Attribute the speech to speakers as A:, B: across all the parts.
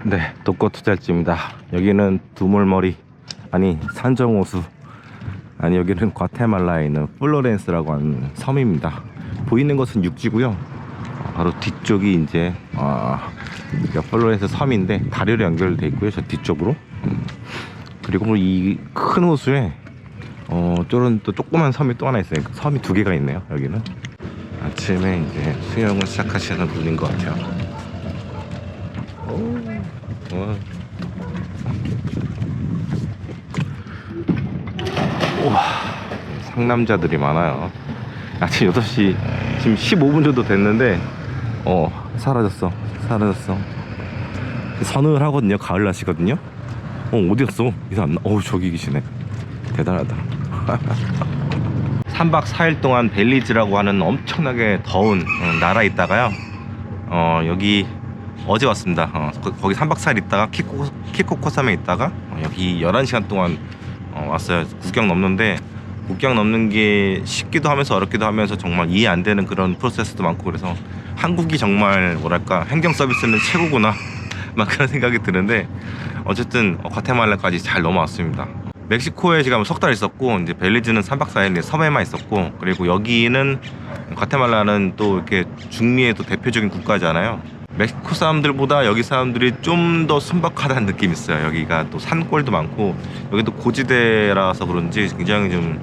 A: 네, 독거투자일지입니다. 여기는 두물머리, 아니 산정호수, 아니 여기는 과테말라에 있는 플로렌스라고 하는 섬입니다. 보이는 것은 육지고요. 바로 뒤쪽이 이제 플로렌스 섬인데 다리로 연결돼 있고요. 저 뒤쪽으로. 그리고 이 큰 호수에 저런 또 조그만 섬이 또 하나 있어요. 섬이 두 개가 있네요. 여기는 아침에 이제 수영을 시작하시는 분인 것 같아요. 우와, 상남자들이 많아요. 아침 8시 지금 15분 정도 됐는데 사라졌어. 서늘하거든요. 가을 날씨거든요. 어디 갔어? 이사 안 나? 저기 계시네. 대단하다. 3박 4일 동안 벨리즈라고 하는 엄청나게 더운 나라에 있다가요, 여기 어제 왔습니다. 거기 3박 4일 있다가 키코코섬에 있다가 여기 11시간 동안 왔어요. 국경 넘는데, 국경 넘는 게 쉽기도 하면서 어렵기도 하면서 정말 이해 안 되는 그런 프로세스도 많고, 그래서 한국이 정말 뭐랄까 행정 서비스는 최고구나 막 그런 생각이 드는데, 어쨌든 과테말라까지 잘 넘어왔습니다. 멕시코에 지금 석 달 있었고, 이제 벨리즈는 3박 4일 섬에만 있었고, 그리고 여기는 과테말라는 또 이렇게 중미의 또 대표적인 국가잖아요. 멕시코 사람들보다 여기 사람들이 좀 더 순박하다는 느낌이 있어요. 여기가 또 산골도 많고, 여기도 고지대라서 그런지 굉장히 좀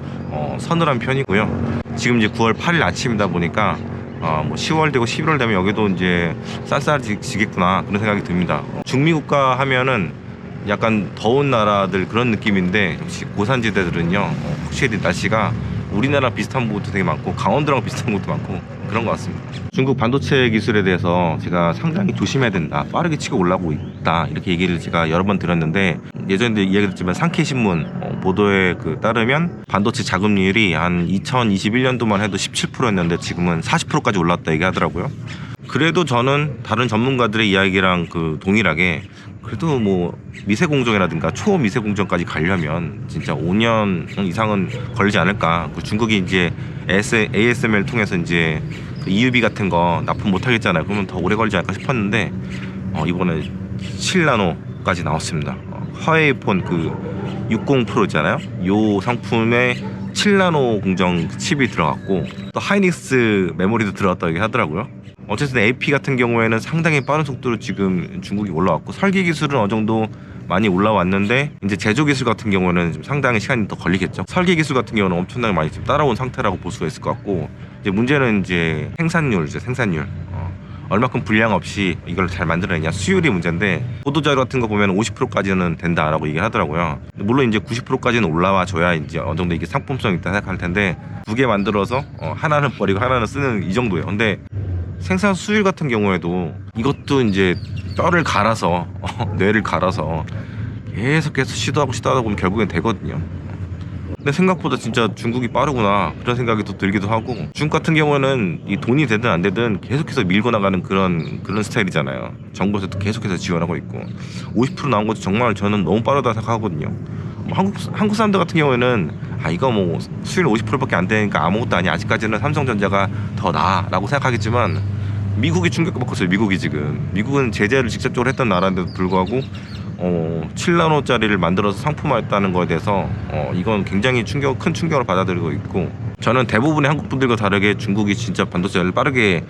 A: 서늘한 편이고요. 지금 이제 9월 8일 아침이다 보니까 뭐 10월 되고 11월 되면 여기도 이제 쌀쌀해지겠구나 그런 생각이 듭니다. 중미 국가 하면은 약간 더운 나라들 그런 느낌인데, 역시 고산지대들은요 확실히 날씨가 우리나라 비슷한 곳도 되게 많고 강원도랑 비슷한 곳도 많고 그런 것 같습니다. 중국 반도체 기술에 대해서 제가 상당히 조심해야 된다, 빠르게 치고 올라오고 있다, 이렇게 얘기를 제가 여러 번 드렸는데, 예전에도 이야기했지만 상케이신문 보도에 따르면 반도체 자금률이 한 2021년도만 해도 17%였는데 지금은 40%까지 올랐다 얘기하더라고요. 그래도 저는 다른 전문가들의 이야기랑 동일하게, 그래도 뭐 미세공정이라든가 초미세공정까지 가려면 진짜 5년 이상은 걸리지 않을까. 중국이 이제 ASML 통해서 이제 EUV 같은 거 납품 못 하겠잖아요. 그러면 더 오래 걸리지 않을까 싶었는데, 이번에 7나노까지 나왔습니다. 화웨이폰 60 프로 있잖아요. 요 상품에 7나노 공정 칩이 들어갔고, 또 하이닉스 메모리도 들어갔다고 얘기하더라고요. 어쨌든 AP 같은 경우에는 상당히 빠른 속도로 지금 중국이 올라왔고, 설계 기술은 어느 정도 많이 올라왔는데, 이제 제조 기술 같은 경우는 좀 상당히 시간이 더 걸리겠죠. 설계 기술 같은 경우는 엄청나게 많이 지금 따라온 상태라고 볼 수가 있을 것 같고, 이제 문제는 이제 생산율. 얼마큼 불량 없이 이걸 잘 만들어내냐, 수율이 문제인데, 보도자료 같은 거 보면 50%까지는 된다라고 얘기를 하더라고요. 물론 이제 90%까지는 올라와 줘야 이제 어느 정도 이게 상품성이 있다 생각할 텐데, 두 개 만들어서 하나는 버리고 하나는 쓰는 이 정도예요. 근데 생산 수율 같은 경우에도 이것도 이제 뼈를 갈아서 뇌를 갈아서 계속해서 시도하다 보면 결국엔 되거든요. 근데 생각보다 진짜 중국이 빠르구나 그런 생각이 또 들기도 하고, 중국 같은 경우는 이 돈이 되든 안 되든 계속해서 밀고 나가는 그런 스타일이잖아요. 정부에서도 계속해서 지원하고 있고 50% 나온 것도 정말 저는 너무 빠르다 생각하거든요. 뭐 한국 사람들 같은 경우에는 이거 뭐 수율 50%밖에 안 되니까 아무것도 아니야, 아직까지는 삼성전자가 더 나아라고 생각하겠지만, 미국이 충격받고 있어요. 미국은 제재를 직접적으로 했던 나라인데도 불구하고 7나노짜리를 만들어서 상품화했다는 거에 대해서 이건 굉장히 큰 충격을 받아들이고 있고, 저는 대부분의 한국 분들과 다르게 중국이 진짜 반도체를 빠르게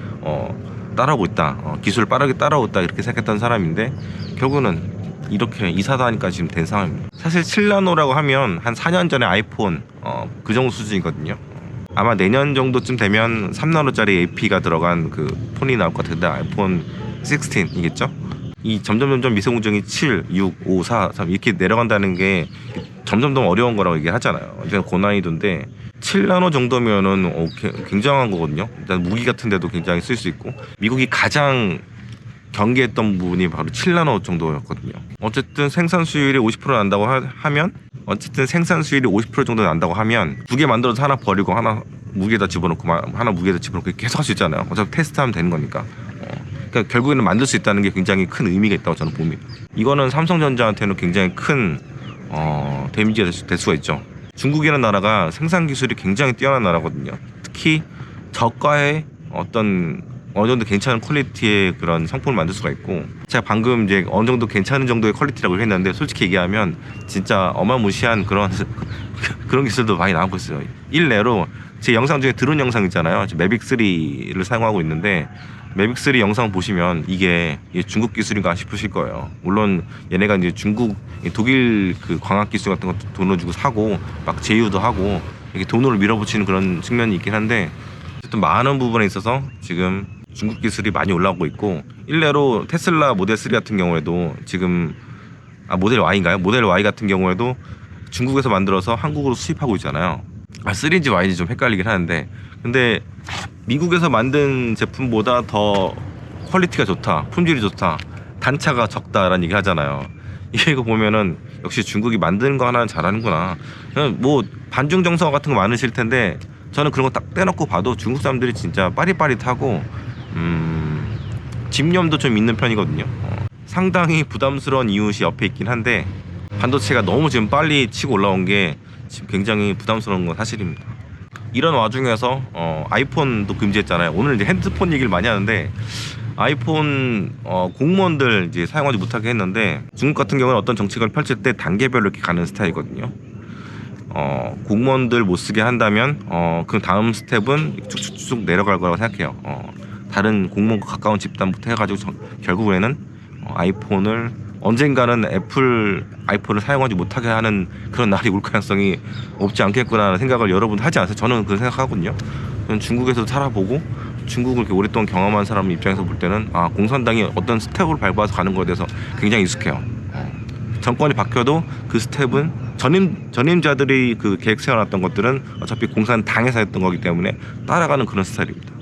A: 따라오고 있다, 기술을 빠르게 따라오고 있다 이렇게 생각했던 사람인데, 결국은 이렇게 이사다니까 지금 된 상황입니다. 사실 7나노라고 하면 한 4년 전에 아이폰 그 정도 수준이거든요. 아마 내년 정도쯤 되면 3나노짜리 AP가 들어간 그 폰이 나올 것 같은데, 아이폰 16이겠죠? 이 점점 미세공정이 7, 6, 5, 4, 3 이렇게 내려간다는 게 점점 더 어려운 거라고 얘기하잖아요. 이제는 고난이도인데 7나노 정도면은 굉장한 거거든요. 일단 무기 같은 데도 굉장히 쓸 수 있고, 미국이 가장 경계했던 부분이 바로 7나노 정도였거든요. 어쨌든 생산 수율이 50% 난다고 하면 정도 난다고 하면 두 개 만들어서 하나 버리고 하나 무게에다 집어넣고 하나 무게에다 집어넣고 계속 할 수 있잖아요. 어차피 테스트하면 되는 거니까. 그러니까 결국에는 만들 수 있다는 게 굉장히 큰 의미가 있다고 저는 봅니다. 이거는 삼성전자한테는 굉장히 큰 데미지가 될 수가 있죠. 중국이라는 나라가 생산 기술이 굉장히 뛰어난 나라거든요. 특히 저가의 어느 정도 괜찮은 퀄리티의 그런 상품을 만들 수가 있고, 제가 방금 이제 어느 정도 괜찮은 정도의 퀄리티라고 했는데, 솔직히 얘기하면 진짜 어마무시한 그런 기술도 많이 나오고 있어요. 일례로 제 영상 중에 드론 영상 있잖아요. 매빅 3를 사용하고 있는데, 매빅 3 영상 보시면 이게 중국 기술인가 싶으실 거예요. 물론 얘네가 이제 독일 그 광학 기술 같은 것도 돈을 주고 사고 막 제휴도 하고 이렇게 돈으로 밀어붙이는 그런 측면이 있긴 한데, 어쨌든 많은 부분에 있어서 지금 중국 기술이 많이 올라오고 있고, 일례로 테슬라 모델 3 같은 경우에도 지금 모델 Y인가요? 모델 Y 같은 경우에도 중국에서 만들어서 한국으로 수입하고 있잖아요. 3인지 Y인지 좀 헷갈리긴 하는데, 근데 미국에서 만든 제품보다 더 퀄리티가 좋다, 품질이 좋다, 단차가 적다라는 얘기 하잖아요. 이거 보면은 역시 중국이 만드는 거 하나는 잘하는구나. 뭐 반중 정서 같은 거 많으실 텐데, 저는 그런 거 딱 떼놓고 봐도 중국 사람들이 진짜 빠릿빠릿하고 집념도 좀 있는 편이거든요. 상당히 부담스러운 이웃이 옆에 있긴 한데, 반도체가 너무 지금 빨리 치고 올라온 게 지금 굉장히 부담스러운 건 사실입니다. 이런 와중에서 아이폰도 금지했잖아요. 오늘 이제 핸드폰 얘기를 많이 하는데, 아이폰 공무원들 이제 사용하지 못하게 했는데, 중국 같은 경우는 어떤 정책을 펼칠 때 단계별로 이렇게 가는 스타일이거든요. 공무원들 못 쓰게 한다면 그 다음 스텝은 쭉쭉쭉 내려갈 거라고 생각해요. 다른 공무원과 가까운 집단부터 해가지고 결국에는 아이폰을 언젠가는 아이폰을 사용하지 못하게 하는 그런 날이 올 가능성이 없지 않겠구나 생각을 여러분 하지 않으세요? 저는 그런 생각하거든요. 저는 중국에서도 살아보고 중국을 이렇게 오랫동안 경험한 사람 입장에서 볼 때는 공산당이 어떤 스텝을 밟아서 가는 거에 대해서 굉장히 익숙해요. 정권이 바뀌어도 그 스텝은 전임자들이 그 계획 세워놨던 것들은 어차피 공산당에서 했던 거기 때문에 따라가는 그런 스타일입니다.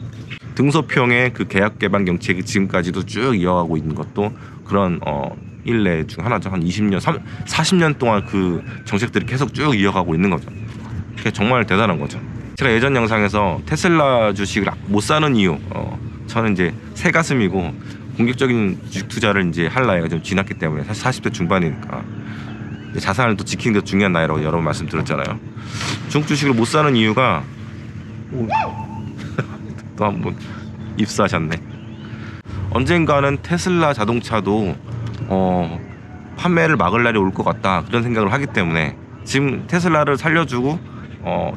A: 등소평의 그 계약 개방 정책이 지금까지도 쭉 이어가고 있는 것도 그런 일례 중 하나죠. 한 20년, 40년 동안 그 정책들이 계속 쭉 이어가고 있는 거죠. 그게 정말 대단한 거죠. 제가 예전 영상에서 테슬라 주식을 못 사는 이유, 저는 이제 새 가슴이고 공격적인 주식 투자를 이제 할 나이가 좀 지났기 때문에, 사실 40대 중반이니까 자산을 또 지키는 게 중요한 나이라고 여러 번 말씀드렸잖아요. 중국 주식을 못 사는 이유가 또 한 번 입사하셨네. 언젠가는 테슬라 자동차도 판매를 막을 날이 올 것 같다, 그런 생각을 하기 때문에 지금 테슬라를 살려주고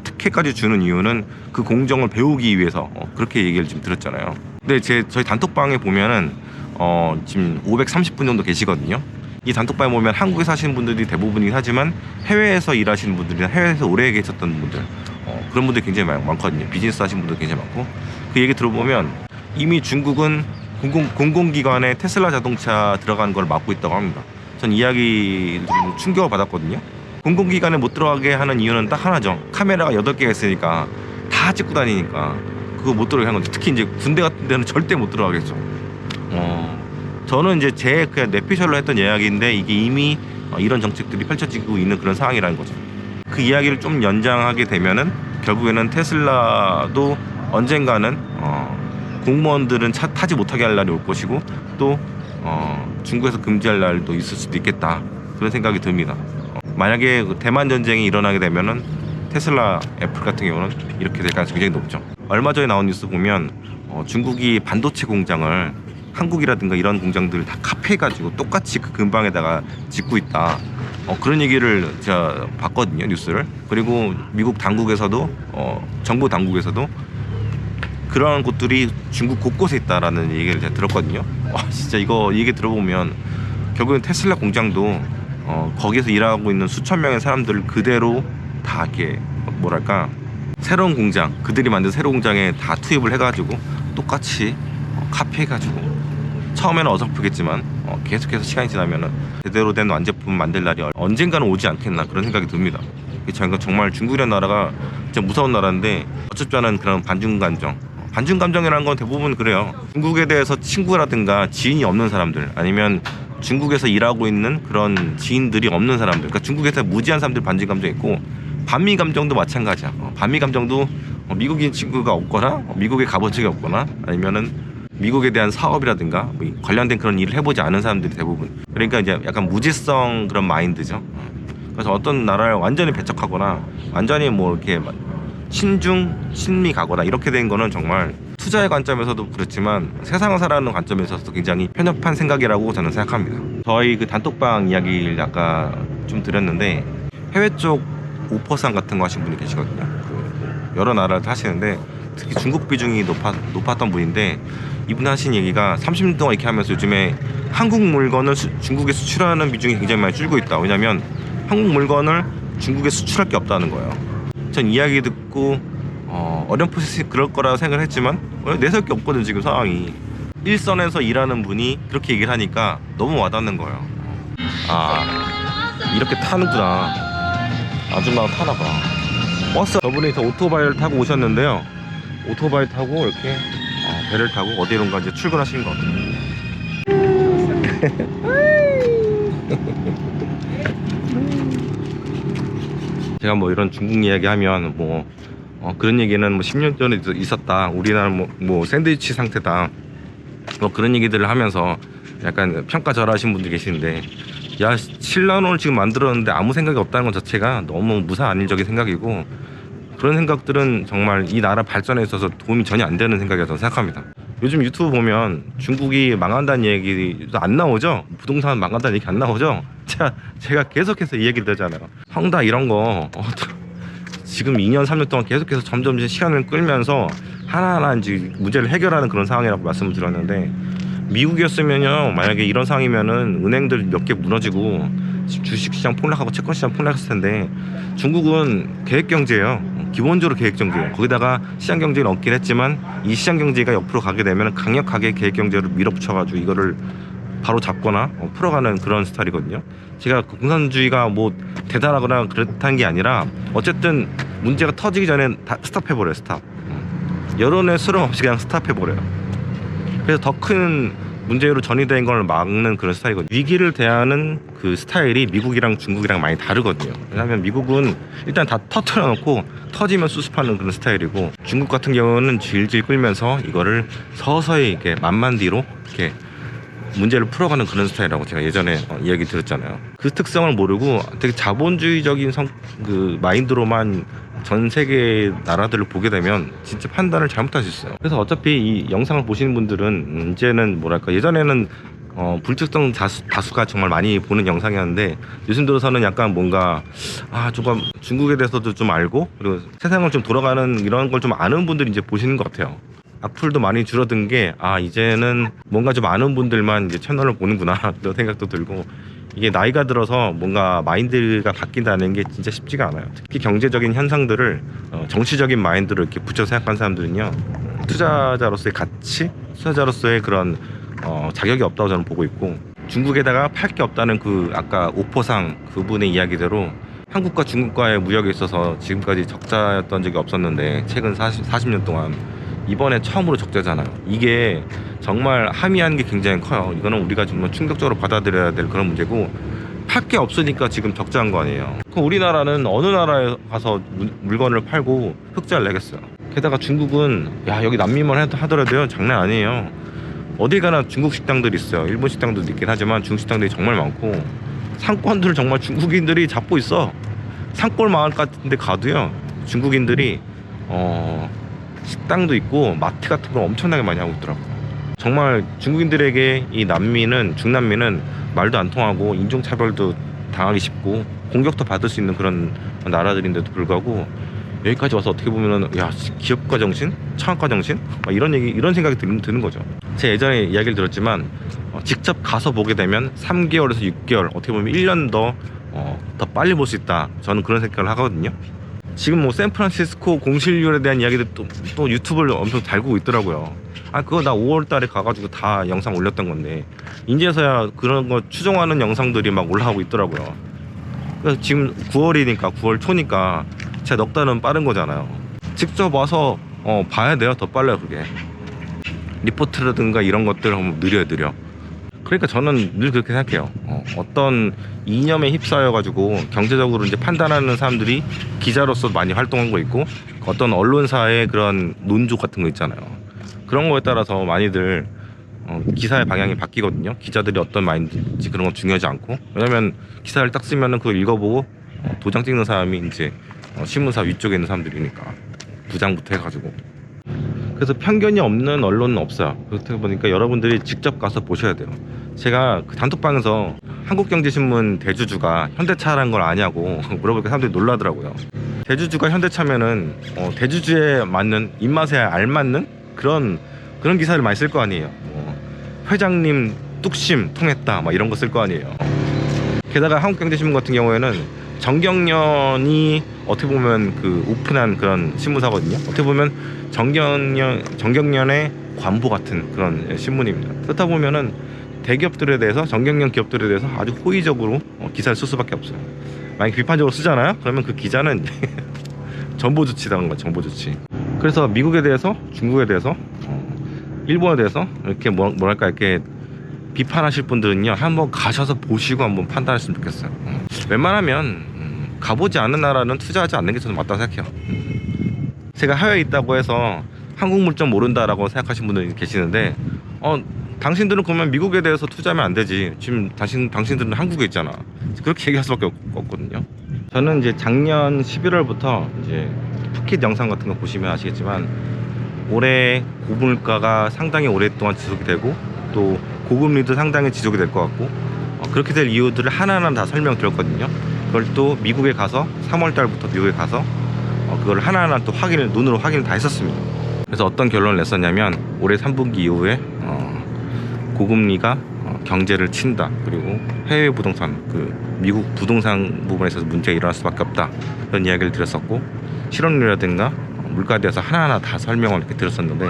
A: 특혜까지 주는 이유는 그 공정을 배우기 위해서 그렇게 얘기를 지금 들었잖아요. 근데 저희 단톡방에 보면은 지금 530분 정도 계시거든요. 이 단톡방에 보면 한국에 사시는 분들이 대부분이긴 하지만 해외에서 일하시는 분들이나 해외에서 오래 계셨던 분들, 그런 분들이 굉장히 많거든요. 비즈니스 하시는 분들 굉장히 많고, 그 얘기 들어보면 이미 중국은 공공기관에 테슬라 자동차 들어가는 걸 막고 있다고 합니다. 전 이야기 좀 충격을 받았거든요. 공공기관에 못 들어가게 하는 이유는 딱 하나죠. 카메라가 8개가 있으니까 다 찍고 다니니까 그거 못 들어가게 한 건데, 특히 이제 군대 같은 데는 절대 못 들어가겠죠. 저는 이제 제 그냥 내피셜로 했던 이야기인데 이게 이미 이런 정책들이 펼쳐지고 있는 그런 상황이라는 거죠. 그 이야기를 좀 연장하게 되면은 결국에는 테슬라도 언젠가는 공무원들은 차 타지 못하게 할 날이 올 것이고, 또 중국에서 금지할 날도 있을 수도 있겠다, 그런 생각이 듭니다. 만약에 대만 전쟁이 일어나게 되면은 테슬라, 애플 같은 경우는 이렇게 될 가능성이 굉장히 높죠. 얼마 전에 나온 뉴스 보면 중국이 반도체 공장을 한국이라든가 이런 공장들을 다 카피해가지고 똑같이 그 근방에다가 짓고 있다, 그런 얘기를 제가 봤거든요, 뉴스를. 그리고 미국 당국에서도 정부 당국에서도 그런 곳들이 중국 곳곳에 있다라는 얘기를 제가 들었거든요. 와, 진짜 이거 얘기 들어보면 결국엔 테슬라 공장도 거기에서 일하고 있는 수천 명의 사람들을 그대로 다 이렇게 뭐랄까 새로운 공장, 그들이 만든 새로운 공장에 다 투입을 해가지고 똑같이 카피해가지고, 처음에는 어설프겠지만 계속해서 시간이 지나면은 제대로 된 완제품 만들 날이 언젠가는 오지 않겠나, 그런 생각이 듭니다. 저희가 정말 중국이라는 나라가 진짜 무서운 나라인데, 어차피 저는 그런 반중감정이라는 건 대부분 그래요. 중국에 대해서 친구라든가 지인이 없는 사람들, 아니면 중국에서 일하고 있는 그런 지인들이 없는 사람들, 그러니까 중국에서 무지한 사람들 반중감정 있고, 반미감정도 마찬가지야. 반미감정도 미국인 친구가 없거나 미국에 가본 적이 없거나, 아니면은 미국에 대한 사업이라든가 뭐 관련된 그런 일을 해보지 않은 사람들이 대부분. 그러니까 이제 약간 무지성 그런 마인드죠. 그래서 어떤 나라를 완전히 배척하거나 완전히 뭐 이렇게 친미 가거나 이렇게 된 거는 정말 투자의 관점에서도 그렇지만 세상을 살아가는 관점에서도 굉장히 편협한 생각이라고 저는 생각합니다. 저희 그 단톡방 이야기를 아까 좀 드렸는데, 해외 쪽 오퍼상 같은 거 하신 분이 계시거든요. 여러 나라를 하시는데 특히 중국 비중이 높았던 분인데, 이분이 하신 얘기가 30년 동안 이렇게 하면서 요즘에 한국 물건을 중국에 수출하는 비중이 굉장히 많이 줄고 있다. 왜냐면 한국 물건을 중국에 수출할 게 없다는 거예요. 전 이야기 듣고 어렴풋이 그럴 거라 생각을 했지만 내설 게 없거든, 지금 상황이. 일선에서 일하는 분이 그렇게 얘기를 하니까 너무 와닿는 거예요. 아, 이렇게 타는구나. 아줌마가 타나봐. 버스, 저분이 저 오토바이를 타고 오셨는데요, 오토바이 타고 이렇게 배를 타고 어디론가 이제 출근하신 것 같아요. 제가 뭐 이런 중국 이야기 하면 뭐 그런 얘기는 뭐 10년 전에 있었다, 우리나라 뭐 샌드위치 상태다, 뭐 그런 얘기들을 하면서 약간 평가절하하신 분들이 계시는데, 야, 신라논을 지금 만들었는데 아무 생각이 없다는 것 자체가 너무 무사안일적인 생각이고, 그런 생각들은 정말 이 나라 발전에 있어서 도움이 전혀 안 되는 생각이라고 저는 생각합니다. 요즘 유튜브 보면 중국이 망한다는 얘기도 안 나오죠? 부동산 망한다는 얘기 안 나오죠? 제가 계속해서 이 얘기를 드잖아요. 성다 이런 거 지금 2년 3년 동안 계속해서 점점 시간을 끌면서 하나하나 이제 문제를 해결하는 그런 상황이라고 말씀을 드렸는데, 미국이었으면요, 만약에 이런 상황이면은 은행들 몇 개 무너지고 주식시장 폭락하고 채권시장 폭락했을 텐데, 중국은 계획경제예요. 기본적으로 계획경제예요. 거기다가 시장경제는 없긴 했지만 이 시장경제가 옆으로 가게 되면 강력하게 계획경제를 밀어붙여가지고 이거를 바로 잡거나 풀어가는 그런 스타일이거든요. 제가 공산주의가 뭐 대단하거나 그렇다는 게 아니라, 어쨌든 문제가 터지기 전에 다 스탑해버려요. 스탑. 여론의 수렴 없이 그냥 스탑해버려요. 그래서 더 큰 문제로 전이된 걸 막는 그런 스타일이거든요. 위기를 대하는 그 스타일이 미국이랑 중국이랑 많이 다르거든요. 왜냐하면 미국은 일단 다 터트려 놓고 터지면 수습하는 그런 스타일이고, 중국 같은 경우는 질질 끌면서 이거를 서서히 이렇게 만만디로 이렇게 문제를 풀어가는 그런 스타일이라고 제가 예전에 이야기 드렸잖아요. 그 특성을 모르고 되게 자본주의적인 그 마인드로만 전 세계 나라들을 보게 되면 진짜 판단을 잘못할 수 있어요. 그래서 어차피 이 영상을 보시는 분들은 이제는 뭐랄까, 예전에는 불특정 다수가 정말 많이 보는 영상이었는데, 요즘 들어서는 약간 뭔가 조금 중국에 대해서도 좀 알고, 그리고 세상을 좀 돌아가는 이런 걸 좀 아는 분들이 이제 보시는 것 같아요. 악플도 많이 줄어든 게, 이제는 뭔가 좀 아는 분들만 이제 채널을 보는구나 그런 생각도 들고, 이게 나이가 들어서 뭔가 마인드가 바뀐다는 게 진짜 쉽지가 않아요. 특히 경제적인 현상들을 정치적인 마인드로 이렇게 붙여 생각하는 사람들은요, 투자자로서의 가치, 투자자로서의 그런 자격이 없다고 저는 보고 있고, 중국에다가 팔 게 없다는 그 아까 오포상 그분의 이야기대로 한국과 중국과의 무역에 있어서 지금까지 적자였던 적이 없었는데, 최근 40년 동안 이번에 처음으로 적자잖아요. 이게 정말 함의하는 게 굉장히 커요. 이거는 우리가 정말 충격적으로 받아들여야 될 그런 문제고, 팔 게 없으니까 지금 적자한 거 아니에요. 그럼 우리나라는 어느 나라에 가서 물건을 팔고 흑자를 내겠어요. 게다가 중국은 여기 남미만 하더라도요 장난 아니에요. 어디 가나 중국 식당들이 있어요. 일본 식당도 있긴 하지만 중국 식당들이 정말 많고, 상권들을 정말 중국인들이 잡고 있어. 산골 마을 같은 데 가도요 중국인들이 식당도 있고 마트 같은 걸 엄청나게 많이 하고 있더라고요. 정말 중국인들에게 이 중남미는 말도 안 통하고 인종차별도 당하기 쉽고 공격도 받을 수 있는 그런 나라들인데도 불구하고, 여기까지 와서 어떻게 보면은 기업가 정신? 창업가 정신? 이런 생각이 드는 거죠. 제가 예전에 이야기를 들었지만 직접 가서 보게 되면 3개월에서 6개월, 어떻게 보면 1년 더 빨리 볼 수 있다. 저는 그런 생각을 하거든요. 지금 뭐 샌프란시스코 공실률에 대한 이야기도 또 유튜브를 엄청 달고 있더라고요. 그거 나 5월 달에 가가지고 다 영상 올렸던 건데, 이제서야 그런 거 추정하는 영상들이 막 올라가고 있더라고요. 그래서 지금 9월이니까 9월 초니까 제가 넉 달은 빠른 거잖아요. 직접 와서 봐야 돼요. 더 빨라요 그게. 리포트라든가 이런 것들 한번 느려. 그러니까 저는 늘 그렇게 생각해요. 어떤 이념에 휩싸여가지고 경제적으로 이제 판단하는 사람들이 기자로서 많이 활동한 거 있고, 어떤 언론사의 그런 논조 같은 거 있잖아요. 그런 거에 따라서 많이들 기사의 방향이 바뀌거든요. 기자들이 어떤 마인드인지 그런 건 중요하지 않고, 왜냐면 기사를 딱 쓰면은 그걸 읽어보고 도장 찍는 사람이 이제 신문사 위쪽에 있는 사람들이니까, 부장부터 해가지고. 그래서 편견이 없는 언론은 없어요. 그렇다 보니까 여러분들이 직접 가서 보셔야 돼요. 제가 그 단톡방에서 한국경제신문 대주주가 현대차라는 걸 아냐고 물어보니까 사람들이 놀라더라고요. 대주주가 현대차면은 대주주에 맞는, 입맛에 알맞는 그런 기사를 많이 쓸 거 아니에요. 회장님 뚝심 통했다 이런 거 쓸 거 아니에요. 게다가 한국경제신문 같은 경우에는 정경련이 어떻게 보면 그 오픈한 그런 신문사거든요. 어떻게 보면 정경련의 관보 같은 그런 신문입니다. 그렇다 보면은 대기업들에 대해서, 정경련 기업들에 대해서 아주 호의적으로 기사를 쓸 수밖에 없어요. 만약에 비판적으로 쓰잖아요. 그러면 그 기자는 전보 조치당한 거죠. 전보 조치. 그래서 미국에 대해서, 중국에 대해서, 일본에 대해서 이렇게 뭐랄까 이렇게 비판하실 분들은요 한번 가셔서 보시고 한번 판단하시면 좋겠어요. 웬만하면 가보지 않은 나라는 투자하지 않는 게 저는 맞다고 생각해요. 제가 해외에 있다고 해서 한국 물정 모른다라고 생각하시는 분들이 계시는데, 당신들은 그러면 미국에 대해서 투자하면 안 되지. 지금 당신들은 한국에 있잖아. 그렇게 얘기할 수밖에 없거든요. 저는 이제 작년 11월부터 이제 푸켓 영상 같은 거 보시면 아시겠지만, 올해 고물가가 상당히 오랫동안 지속이 되고, 또 고금리도 상당히 지속이 될 것 같고, 그렇게 될 이유들을 하나하나 다 설명드렸거든요. 그걸 또 미국에 가서 3월 달부터 미국에 가서 그걸 하나하나 또 눈으로 확인을 다 했었습니다. 그래서 어떤 결론을 냈었냐면, 올해 3분기 이후에 고금리가 경제를 친다. 그리고 해외 부동산, 미국 부동산 부분에서 문제가 일어날 수밖에 없다. 이런 이야기를 드렸었고, 실업률이라든가 물가에 대해서 하나하나 다 설명을 이렇게 드렸었는데,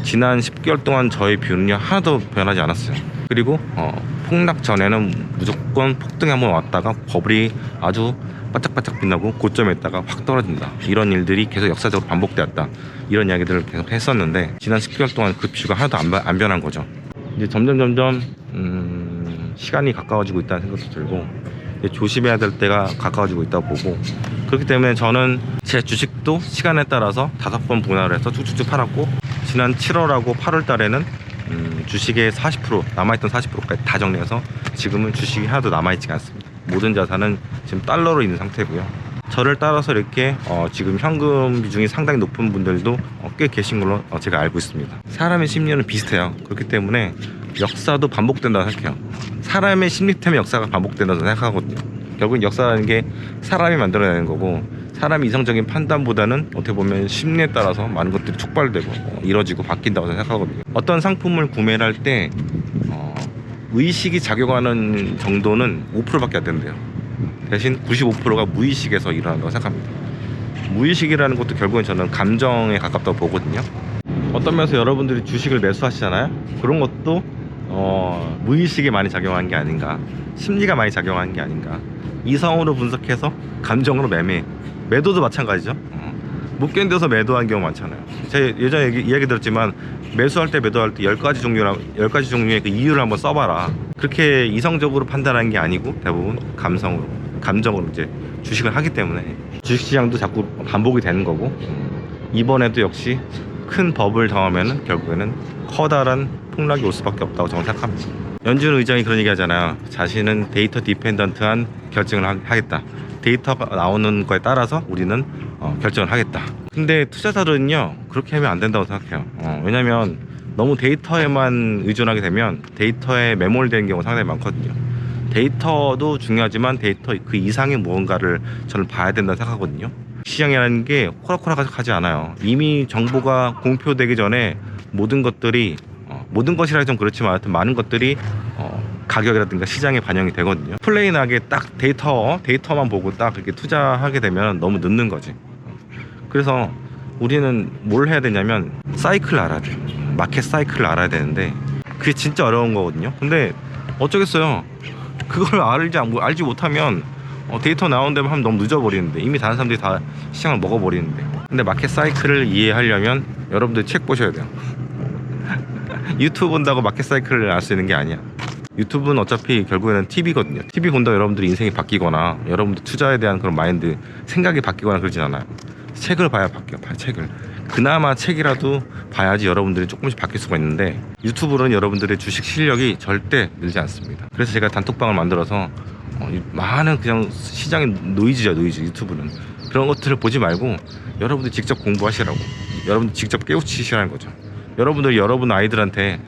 A: 지난 10개월 동안 저의 뷰는요 하나도 변하지 않았어요. 그리고 폭락 전에는 무조건 폭등이 한번 왔다가 버블이 아주 바짝바짝 빛나고 고점에 있다가 확 떨어진다. 이런 일들이 계속 역사적으로 반복되었다. 이런 이야기들을 계속 했었는데, 지난 10개월 동안 그 뷰가 하나도 안 변한 거죠. 이제 점점 시간이 가까워지고 있다는 생각도 들고, 조심해야 될 때가 가까워지고 있다고 보고, 그렇기 때문에 저는 제 주식도 시간에 따라서 5번 분할을 해서 쭉쭉쭉 팔았고, 지난 7월하고 8월 달에는 주식의 40%, 남아있던 40%까지 다 정리해서 지금은 주식이 하나도 남아있지가 않습니다. 모든 자산은 지금 달러로 있는 상태고요. 저를 따라서 이렇게 지금 현금 비중이 상당히 높은 분들도 꽤 계신 걸로 제가 알고 있습니다. 사람의 심리는 비슷해요. 그렇기 때문에 역사도 반복된다고 생각해요. 사람의 심리 때문에 역사가 반복된다고 생각하거든요. 결국은 역사라는 게 사람이 만들어내는 거고, 사람의 이성적인 판단보다는 어떻게 보면 심리에 따라서 많은 것들이 촉발되고 이뤄지고 바뀐다고 생각하거든요. 어떤 상품을 구매를 할 때 의식이 작용하는 정도는 5%밖에 안 된대요. 대신 95%가 무의식에서 일어난다고 생각합니다. 무의식이라는 것도 결국엔 저는 감정에 가깝다고 보거든요. 어떤 면에서 여러분들이 주식을 매수하시잖아요. 그런 것도 무의식에 많이 작용하는 게 아닌가, 심리가 많이 작용하는 게 아닌가. 이성으로 분석해서 감정으로 매도도 마찬가지죠. 못 견뎌서 매도한 경우 많잖아요. 제가 예전에 이야기 들었지만 매수할 때 매도할 때 10가지 종류의 그 이유를 한번 써봐라. 그렇게 이성적으로 판단하는 게 아니고 대부분 감정으로 이제 주식을 하기 때문에 주식시장도 자꾸 반복이 되는 거고, 이번에도 역시 큰 버블 당하면은 결국에는 커다란 폭락이 올 수밖에 없다고 저는 생각합니다. 연준 의장이 그런 얘기 하잖아요. 자신은 데이터 디펜던트한 결정을 하겠다. 데이터가 나오는 거에 따라서 우리는 결정을 하겠다. 근데 투자자들은요, 그렇게 하면 안 된다고 생각해요. 왜냐면 너무 데이터에만 의존하게 되면 데이터에 매몰되는 경우가 상당히 많거든요. 데이터도 중요하지만 데이터 그 이상의 무언가를 저는 봐야 된다고 생각하거든요. 시장이라는 게 호락호락하지 않아요. 이미 정보가 공표되기 전에 모든 것들이 모든 것이라 좀 그렇지만 하여튼 많은 것들이 가격이라든가 시장에 반영이 되거든요. 플레인하게 딱 데이터만 보고 딱 그렇게 투자하게 되면 너무 늦는 거지. 그래서 우리는 뭘 해야 되냐면 사이클을 알아야 돼요. 마켓 사이클을 알아야 되는데 그게 진짜 어려운 거거든요. 근데 어쩌겠어요. 그걸 알지 못하면 데이터 나오는 데만 하면 너무 늦어버리는데, 이미 다른 사람들이 다 시장을 먹어버리는데. 근데 마켓 사이클을 이해하려면 여러분들 책 보셔야 돼요. 유튜브 본다고 마켓 사이클을 알 수 있는 게 아니야. 유튜브는 어차피 결국에는 TV거든요. TV 본다고 여러분들이 인생이 바뀌거나 여러분들 투자에 대한 그런 마인드, 생각이 바뀌거나 그러진 않아요. 책을 봐야 바뀌어요. 책을. 그나마 책이라도 봐야지 여러분들이 조금씩 바뀔 수가 있는데, 유튜브로는 여러분들의 주식 실력이 절대 늘지 않습니다. 그래서 제가 단톡방을 만들어서 많은 그냥 시장의 노이즈죠. 유튜브는 그런 것들을 보지 말고 여러분들 직접 공부하시라고, 여러분들 직접 깨우치시라는 거죠. 여러분들이 여러분 아이들한테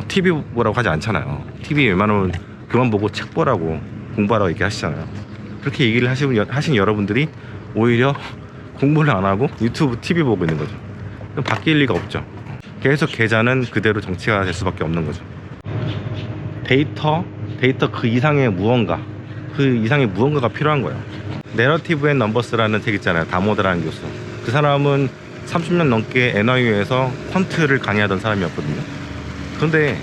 A: TV 보라고 하지 않잖아요. TV 웬만하면 그만 보고 책 보라고, 공부하라고 얘기하시잖아요. 그렇게 얘기를 하신 여러분들이 오히려 공부를 안 하고 유튜브 TV 보고 있는 거죠. 그럼 바뀔 리가 없죠. 계속 계좌는 그대로 정치가 될 수밖에 없는 거죠. 데이터 그 이상의 무언가가 필요한 거예요. 내러티브 앤 넘버스라는 책 있잖아요. 다모드라는 교수. 그 사람은 30년 넘게 NYU에서 퀀트를 강의하던 사람이었거든요. 그런데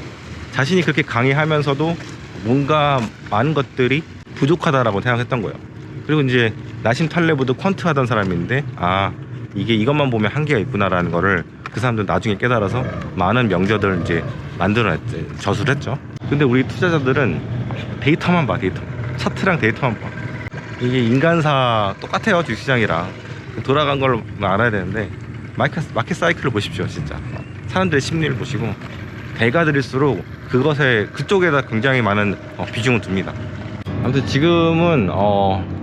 A: 자신이 그렇게 강의하면서도 뭔가 많은 것들이 부족하다라고 생각했던 거예요. 그리고 이제 나심 탈레브도 퀀트 하던 사람인데, 이게 이것만 보면 한계가 있구나라는 거를 그 사람들 나중에 깨달아서 많은 명저들을 이제 만들어냈죠. 저술을 했죠. 근데 우리 투자자들은 데이터만 봐. 차트랑 데이터만 봐. 이게 인간사 똑같아요. 주식시장이랑 돌아간 걸 알아야 되는데, 마켓 사이클을 보십시오. 진짜 사람들의 심리를 보시고, 배가 들일수록 그쪽에다 굉장히 많은 비중을 둡니다. 아무튼 지금은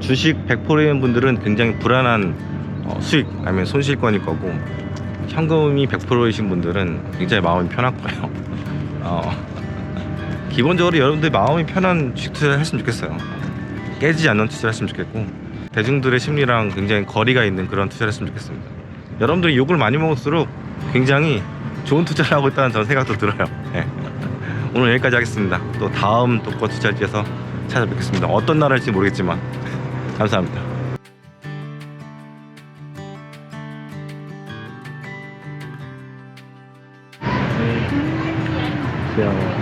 A: 주식 100%인 분들은 굉장히 불안한 수익 아니면 손실권일 거고, 현금이 100%이신 분들은 굉장히 마음이 편할 거예요. 기본적으로 여러분들 마음이 편한 주식 투자를 했으면 좋겠어요. 깨지지 않는 투자를 했으면 좋겠고, 대중들의 심리랑 굉장히 거리가 있는 그런 투자를 했으면 좋겠습니다. 여러분들이 욕을 많이 먹을수록 굉장히 좋은 투자를 하고 있다는 저는 생각도 들어요. 네. 오늘 여기까지 하겠습니다. 또 다음 독거 투자지에서 찾아뵙겠습니다. 어떤 나라일지 모르겠지만 감사합니다. 귀여워.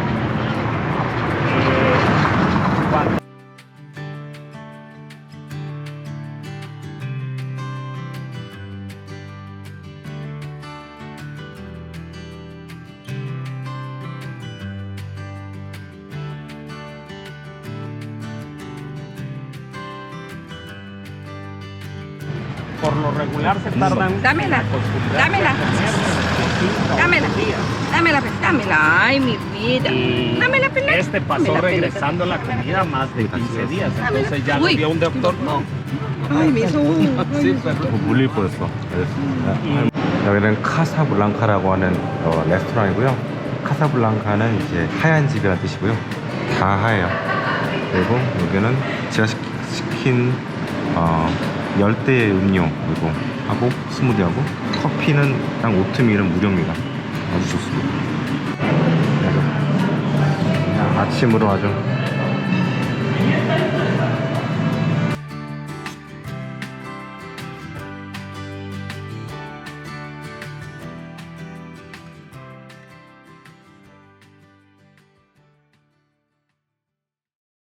B: Por lo regular se tardan.
C: Dámela, dámela, dámela. Ay, mi vida.
B: Y
C: Dámela, pela.
B: este pasó regresando la comida más de 15 días. Entonces ya lo vio un doctor. No.
C: Ay, mi son.
B: Sí, pero.
A: 물릴 뻔했어. 여기는 카사블랑카라고 하는 레스토랑이고요. 카사블랑카는 이제 하얀 집이라는 뜻이고요. 다 하얘요. 그리고 여기는 제가 시킨 열대 음료 그리고 하고 스무디하고 커피랑 오트밀은 무료입니다. 아주 좋습니다. 아침으로 아주